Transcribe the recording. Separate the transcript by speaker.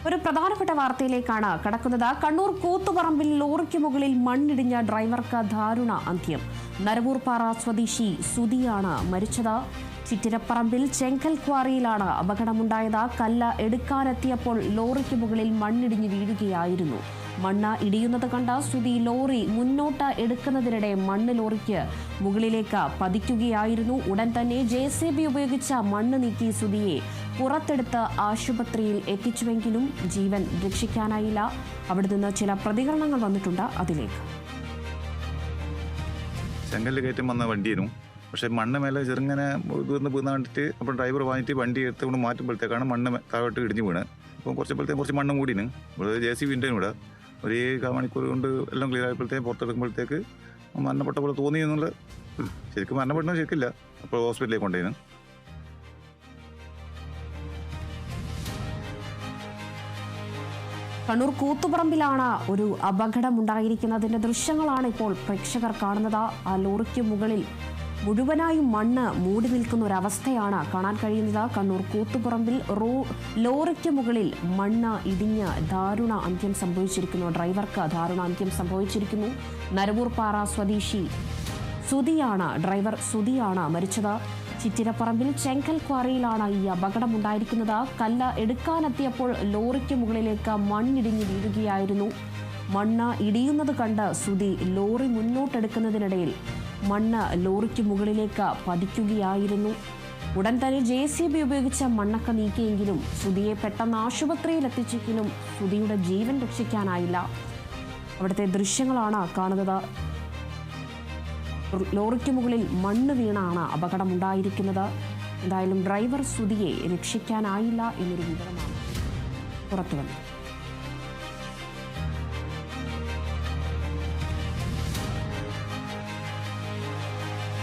Speaker 1: ഒരു പ്രധാനപ്പെട്ട വാർത്തയിലേക്കാണ് കടക്കുന്നത്. കണ്ണൂർ കൂത്തുപറമ്പിൽ ലോറിക്ക് മുകളിൽ മണ്ണിടിഞ്ഞ ഡ്രൈവർക്ക് ദാരുണ അന്ത്യം. നരവൂർപ്പാറ സ്വദേശി സുധിയാണ് മരിച്ചത്. ചിറ്റിരപ്പറമ്പിൽ ചെങ്കൽ ക്വാറിയിലാണ് അപകടമുണ്ടായത്. കല്ല് എടുക്കാനെത്തിയപ്പോൾ ലോറിക്ക് മുകളിൽ മണ്ണിടിഞ്ഞ് വീഴുകയായിരുന്നു. മണ്ണ് ഇടിയുന്നത് കണ്ട സുധി ലോറി മുന്നോട്ട് എടുക്കുന്നതിനിടെ മണ്ണ് ലോറിക്ക് മുകളിലേക്ക് പതിക്കുകയായിരുന്നു. ഉടൻ തന്നെ JCB ഉപയോഗിച്ച മണ്ണ് നീക്കി സുധിയെ പുറത്തെടുത്ത് ആശുപത്രിയിൽ എത്തിച്ചുവെങ്കിലും ജീവൻ രക്ഷിക്കാനായില്ല. അവിടെ നിന്ന് ചില പ്രതികരണങ്ങൾ വന്നിട്ടുണ്ട്. അതിലേക്ക്
Speaker 2: ചെങ്കല്ല് കയറ്റം വന്ന വണ്ടിയായിരുന്നു. പക്ഷേ മണ്ണ് മേലെ ചെറുങ്ങനെ വീണ് കണ്ടിട്ട് അപ്പോൾ ഡ്രൈവർ വാങ്ങിയിട്ട് വണ്ടി എടുത്തുകൊണ്ട് മാറ്റുമ്പോഴത്തേക്കാണ് മണ്ണ് താഴോട്ട് ഇടിഞ്ഞ് വീണ്. അപ്പോൾ കുറച്ച് മണ്ണ് മൂടിന്. ഇവിടെ JCB ഉണ്ട്. ഇവിടെ ഒരു 1 മണിക്കൂർ കൊണ്ട് എല്ലാം ക്ലിയർ ആയപ്പോഴത്തേക്ക് പുറത്തെടുക്കുമ്പോഴത്തേക്ക് മരണപ്പെട്ട പോലെ തോന്നി എന്നുള്ള ശരിക്കും മരണപ്പെട്ടെന്ന് ശരിക്കില്ല. അപ്പോൾ ഹോസ്പിറ്റലിലേക്ക് കൊണ്ടുപോയിരുന്നു.
Speaker 1: കണ്ണൂർ കൂത്തുപറമ്പിലാണ് ഒരു അപകടമുണ്ടായിരിക്കുന്നതിന്റെ ദൃശ്യങ്ങളാണ് ഇപ്പോൾ പ്രേക്ഷകർ കാണുന്നത്. ആ ലോറിക്ക് മുകളിൽ മുഴുവനായും മണ്ണ് മൂടി നിൽക്കുന്ന ഒരവസ്ഥയാണ് കാണാൻ കഴിയുന്നത്. കണ്ണൂർ കൂത്തുപറമ്പിൽ ലോറിക്ക് മുകളിൽ മണ്ണ് ഇടിഞ്ഞ് ദാരുണ അന്ത്യം സംഭവിച്ചിരിക്കുന്നു. ഡ്രൈവർക്ക് ദാരുണ അന്ത്യം സംഭവിച്ചിരിക്കുന്നു. നരവൂർപ്പാറ സ്വദേശി ഡ്രൈവർ സുധിയാണ് മരിച്ചത്. ചിറ്റിരപ്പറമ്പിൽ ചെങ്കൽ ക്വാറിയിലാണ് ഈ അപകടമുണ്ടായിരിക്കുന്നത്. കല്ല് എടുക്കാനെത്തിയപ്പോൾ ലോറിക്ക് മുകളിലേക്ക് മണ്ണിടിഞ്ഞ് വീഴുകയായിരുന്നു. മണ്ണ് ഇടിയുന്നത് കണ്ട് സുധി ലോറി മുന്നോട്ടെടുക്കുന്നതിനിടയിൽ മണ്ണ് ലോറിക്ക് മുകളിലേക്ക് പതിക്കുകയായിരുന്നു. ഉടൻ തന്നെ JCB ഉപയോഗിച്ച മണ്ണൊക്കെ നീക്കിയെങ്കിലും സുധിയെ പെട്ടെന്ന് ആശുപത്രിയിൽ എത്തിച്ചെങ്കിലും സുധിയുടെ ജീവൻ രക്ഷിക്കാനായില്ല. അവിടുത്തെ ദൃശ്യങ്ങളാണ് കാണുന്നത്. ലോറിക്ക് മുകളിൽ മണ്ണ് വീണാണ് അപകടമുണ്ടായിരിക്കുന്നത്. എന്തായാലും ഡ്രൈവർ സുധിയെ രക്ഷിക്കാനായില്ല എന്നൊരു വിവരമാണ് പുറത്തുവന്നത്.